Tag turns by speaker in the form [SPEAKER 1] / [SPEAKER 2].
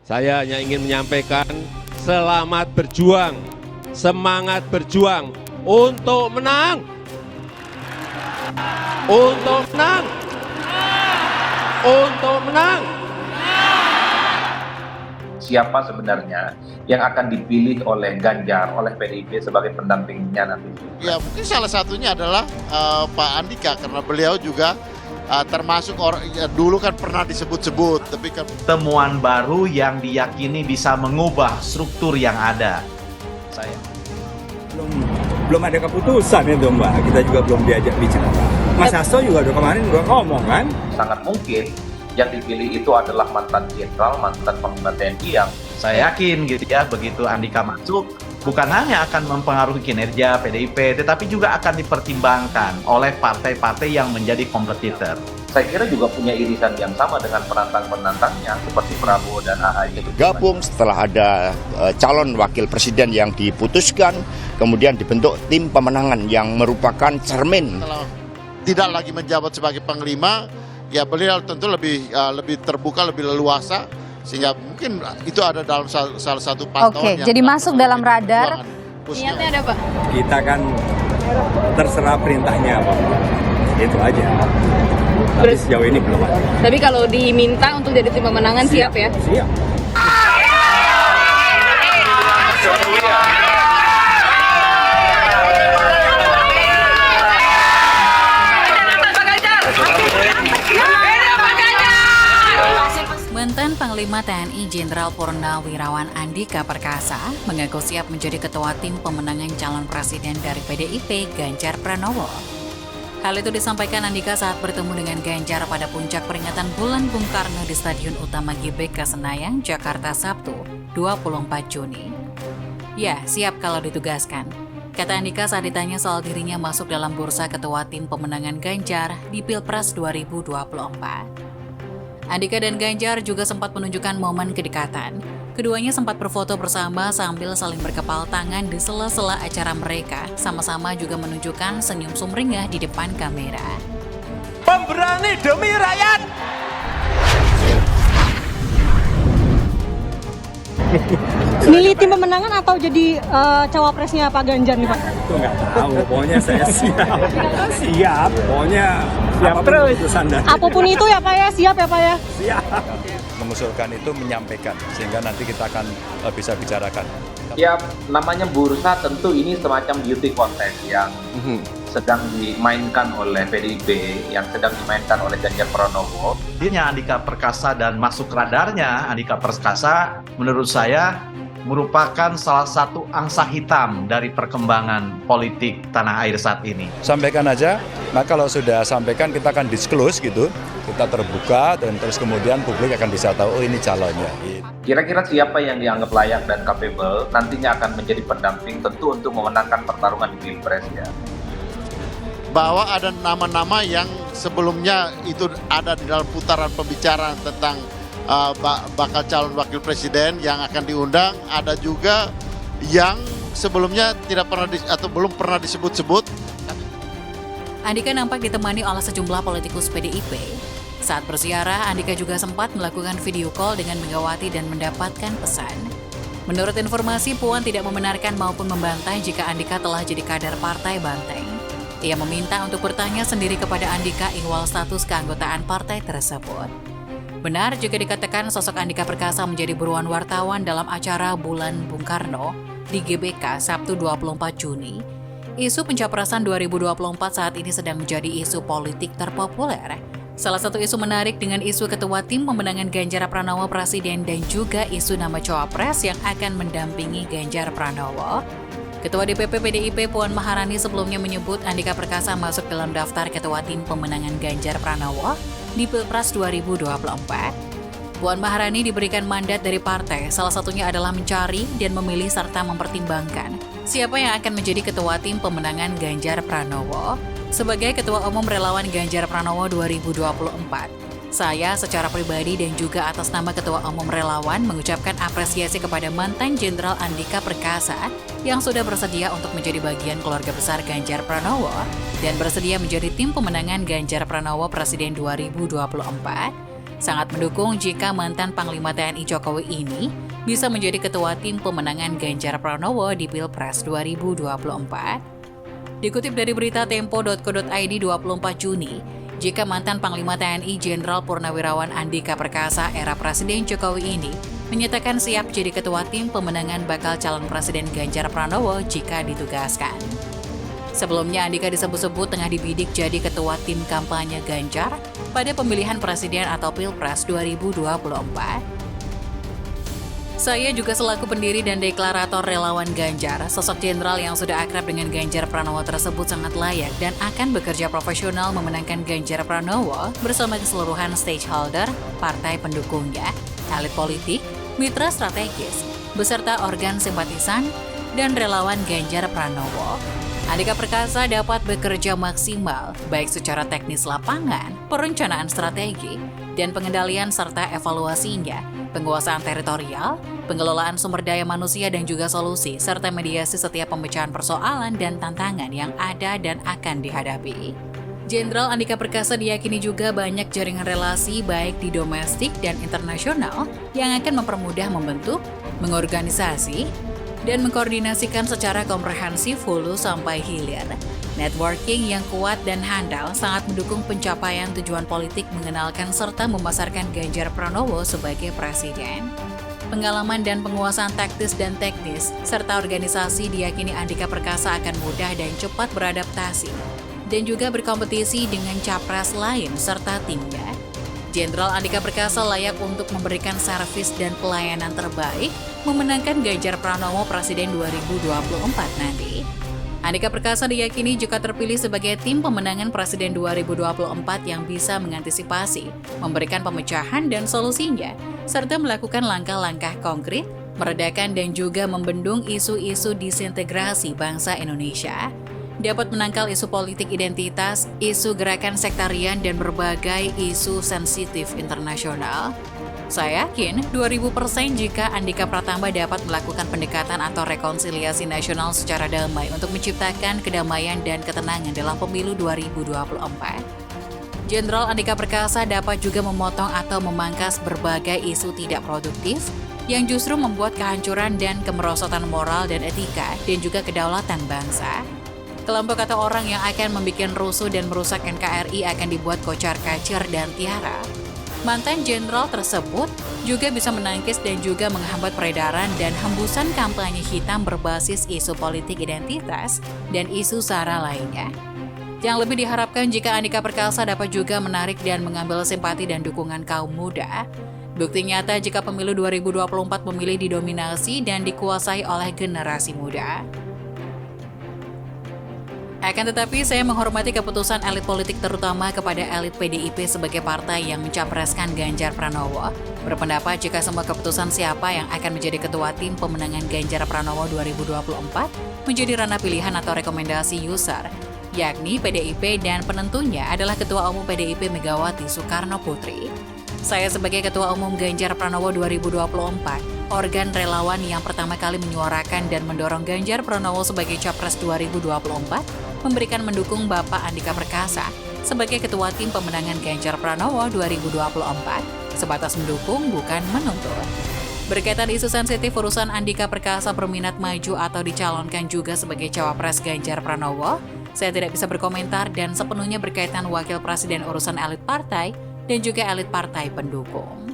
[SPEAKER 1] Saya hanya ingin menyampaikan selamat berjuang, semangat berjuang untuk menang. Untuk menang. Untuk menang.
[SPEAKER 2] Siapa sebenarnya yang akan dipilih oleh Ganjar, oleh PDIP sebagai pendampingnya nanti?
[SPEAKER 3] Ya mungkin salah satunya adalah Pak Andika, karena beliau juga termasuk orang ya, dulu kan pernah disebut-sebut, tapi kan
[SPEAKER 4] temuan baru yang diyakini bisa mengubah struktur yang ada. Saya
[SPEAKER 5] belum ada keputusan itu Mbak, kita juga belum diajak bicara. Mas Hasto juga udah kemarin udah ngomong kan.
[SPEAKER 2] Sangat mungkin yang dipilih itu adalah mantan jenderal, mantan panglima TNI yang
[SPEAKER 4] saya yakin gitu ya, begitu Andika masuk, bukan hanya akan mempengaruhi kinerja PDIP, tetapi juga akan dipertimbangkan oleh partai-partai yang menjadi kompetitor.
[SPEAKER 2] saya kira juga punya irisan yang sama dengan penantang-penantangnya seperti Prabowo dan AHY.
[SPEAKER 6] Bergabung setelah ada calon wakil presiden yang diputuskan, kemudian dibentuk tim pemenangan yang merupakan cermin.
[SPEAKER 3] kalau tidak lagi menjabat sebagai panglima, ya beliau tentu lebih terbuka, lebih leluasa, sehingga mungkin itu ada dalam salah satu pantauan.
[SPEAKER 7] Oke, jadi masuk dalam radar.
[SPEAKER 3] Niatnya
[SPEAKER 7] ada Pak?
[SPEAKER 5] Kita kan terserah perintahnya Pak. Itu aja. Tapi sejauh ini belum ada.
[SPEAKER 7] Tapi kalau diminta untuk jadi tim pemenangan siap ya?
[SPEAKER 5] Siap.
[SPEAKER 8] Mantan Panglima TNI Jenderal Purnawirawan Andika Perkasa mengaku siap menjadi ketua tim pemenangan calon presiden dari PDIP Ganjar Pranowo. Hal itu disampaikan Andika saat bertemu dengan Ganjar pada puncak peringatan Bulan Bung Karno di Stadion Utama GBK Senayan, Jakarta Sabtu, 24 Juni. Ya, siap kalau ditugaskan. Kata Andika saat ditanya soal dirinya masuk dalam bursa ketua tim pemenangan Ganjar di Pilpres 2024. Andika dan Ganjar juga sempat menunjukkan momen kedekatan. Keduanya sempat berfoto bersama sambil saling berkepal tangan di sela-sela acara mereka. Sama-sama juga menunjukkan senyum sumringah di depan kamera.
[SPEAKER 4] pemberani demi rakyat.
[SPEAKER 7] Milih tim pemenangan atau jadi cawapresnya Pak Ganjar nih Pak?
[SPEAKER 5] Itu nggak tahu, pokoknya saya siap. Siap, pokoknya siap terus.
[SPEAKER 7] Apapun itu ya Pak ya, siap ya Pak ya?
[SPEAKER 5] Siap.
[SPEAKER 9] Mengusulkan itu menyampaikan sehingga nanti kita akan bisa bicarakan.
[SPEAKER 2] Ya, namanya bursa tentu ini semacam beauty contest yang sedang dimainkan oleh PDIP, yang sedang dimainkan oleh Ganjar Pranowo.
[SPEAKER 4] Dirinya Andika Perkasa dan masuk radarnya Andika Perkasa menurut saya merupakan salah satu angsa hitam dari perkembangan politik tanah air saat ini.
[SPEAKER 9] Sampaikan aja, nah kalau sudah sampaikan kita akan disclose gitu, kita terbuka dan terus kemudian publik akan bisa tahu oh ini calonnya.
[SPEAKER 2] Kira-kira siapa yang dianggap layak dan capable nantinya akan menjadi pendamping tentu untuk memenangkan pertarungan di Pilpres ya.
[SPEAKER 3] bahwa ada nama-nama yang sebelumnya itu ada di dalam putaran pembicaraan tentang bakal calon wakil presiden yang akan diundang. Ada juga yang sebelumnya tidak pernah atau belum pernah disebut-sebut.
[SPEAKER 8] Andika nampak ditemani oleh sejumlah politikus PDIP. Saat berziarah, Andika juga sempat melakukan video call dengan Megawati dan mendapatkan pesan. Menurut informasi, Puan tidak membenarkan maupun membantah jika Andika telah jadi kader Partai Banteng. Ia meminta untuk bertanya sendiri kepada Andika ihwal status keanggotaan partai tersebut. Benar jika dikatakan sosok Andika Perkasa menjadi buruan wartawan dalam acara Bulan Bung Karno di GBK Sabtu 24 Juni. Isu pencapresan 2024 saat ini sedang menjadi isu politik terpopuler. Salah satu isu menarik dengan isu ketua tim pemenangan Ganjar Pranowo Presiden dan juga isu nama cawapres yang akan mendampingi Ganjar Pranowo. Ketua DPP PDIP Puan Maharani sebelumnya menyebut Andika Perkasa masuk dalam daftar ketua tim pemenangan Ganjar Pranowo di Pilpres 2024. Puan Maharani diberikan mandat dari partai, salah satunya adalah mencari dan memilih serta mempertimbangkan siapa yang akan menjadi ketua tim pemenangan Ganjar Pranowo. Sebagai Ketua Umum Relawan Ganjar Pranowo 2024, saya secara pribadi dan juga atas nama Ketua Umum Relawan mengucapkan apresiasi kepada mantan Jenderal Andika Perkasa yang sudah bersedia untuk menjadi bagian keluarga besar Ganjar Pranowo dan bersedia menjadi tim pemenangan Ganjar Pranowo Presiden 2024. sangat mendukung jika mantan Panglima TNI Jokowi ini bisa menjadi ketua tim pemenangan Ganjar Pranowo di Pilpres 2024. Dikutip dari berita tempo.co.id 24 Juni, jika mantan Panglima TNI Jenderal Purnawirawan Andika Perkasa era Presiden Jokowi ini menyatakan siap jadi ketua tim pemenangan bakal calon Presiden Ganjar Pranowo jika ditugaskan. Sebelumnya Andika disebut-sebut tengah dibidik jadi ketua tim kampanye Ganjar pada pemilihan presiden atau Pilpres 2024. Saya juga selaku pendiri dan deklarator relawan Ganjar, sosok jenderal yang sudah akrab dengan Ganjar Pranowo tersebut sangat layak dan akan bekerja profesional memenangkan Ganjar Pranowo bersama keseluruhan stakeholder, partai pendukungnya, elit politik, mitra strategis, beserta organ simpatisan, dan relawan Ganjar Pranowo. Andika Perkasa dapat bekerja maksimal, baik secara teknis lapangan, perencanaan strategi, dan pengendalian serta evaluasinya, penguasaan teritorial, pengelolaan sumber daya manusia dan juga solusi, serta mediasi setiap pemecahan persoalan dan tantangan yang ada dan akan dihadapi. Jenderal Andika Perkasa diyakini juga banyak jaringan relasi baik di domestik dan internasional yang akan mempermudah membentuk, mengorganisasi, dan mengkoordinasikan secara komprehensif hulu sampai hilir. Networking yang kuat dan handal sangat mendukung pencapaian tujuan politik mengenalkan serta memasarkan Ganjar Pranowo sebagai presiden. Pengalaman dan penguasaan taktis dan teknis, serta organisasi diyakini Andika Perkasa akan mudah dan cepat beradaptasi, dan juga berkompetisi dengan capres lain serta timnya. Jenderal Andika Perkasa layak untuk memberikan servis dan pelayanan terbaik, memenangkan Ganjar Pranowo Presiden 2024 nanti. Andika Perkasa diyakini jika terpilih sebagai tim pemenangan Presiden 2024 yang bisa mengantisipasi, memberikan pemecahan dan solusinya, serta melakukan langkah-langkah konkret, meredakan dan juga membendung isu-isu disintegrasi bangsa Indonesia. Dapat menangkal isu politik identitas, isu gerakan sektarian, dan berbagai isu sensitif internasional. Saya yakin 2000% jika Andika Pratama dapat melakukan pendekatan atau rekonsiliasi nasional secara damai untuk menciptakan kedamaian dan ketenangan dalam pemilu 2024. Jenderal Andika Perkasa dapat juga memotong atau memangkas berbagai isu tidak produktif yang justru membuat kehancuran dan kemerosotan moral dan etika dan juga kedaulatan bangsa. Kelompok atau orang yang akan membuat rusuh dan merusak NKRI akan dibuat kocar-kacir dan tiara. Mantan jenderal tersebut juga bisa menangkis dan juga menghambat peredaran dan hembusan kampanye hitam berbasis isu politik identitas dan isu SARA lainnya. Yang lebih diharapkan jika Andika Perkasa dapat juga menarik dan mengambil simpati dan dukungan kaum muda. Bukti nyata jika pemilu 2024 pemilih didominasi dan dikuasai oleh generasi muda. Akan tetapi, saya menghormati keputusan elit politik terutama kepada elit PDIP sebagai partai yang mencapreskan Ganjar Pranowo. Berpendapat jika semua keputusan siapa yang akan menjadi ketua tim pemenangan Ganjar Pranowo 2024 menjadi ranah pilihan atau rekomendasi user, yakni PDIP dan penentunya adalah Ketua Umum PDIP Megawati Soekarno Putri. Saya sebagai Ketua Umum Ganjar Pranowo 2024, organ relawan yang pertama kali menyuarakan dan mendorong Ganjar Pranowo sebagai Capres 2024, memberikan mendukung Bapak Andika Perkasa sebagai Ketua Tim Pemenangan Ganjar Pranowo 2024, sebatas mendukung bukan menuntut. Berkaitan isu sensitif urusan Andika Perkasa berminat maju atau dicalonkan juga sebagai Cawapres Ganjar Pranowo, saya tidak bisa berkomentar dan sepenuhnya berkaitan wakil presiden urusan elit partai dan juga elit partai pendukung.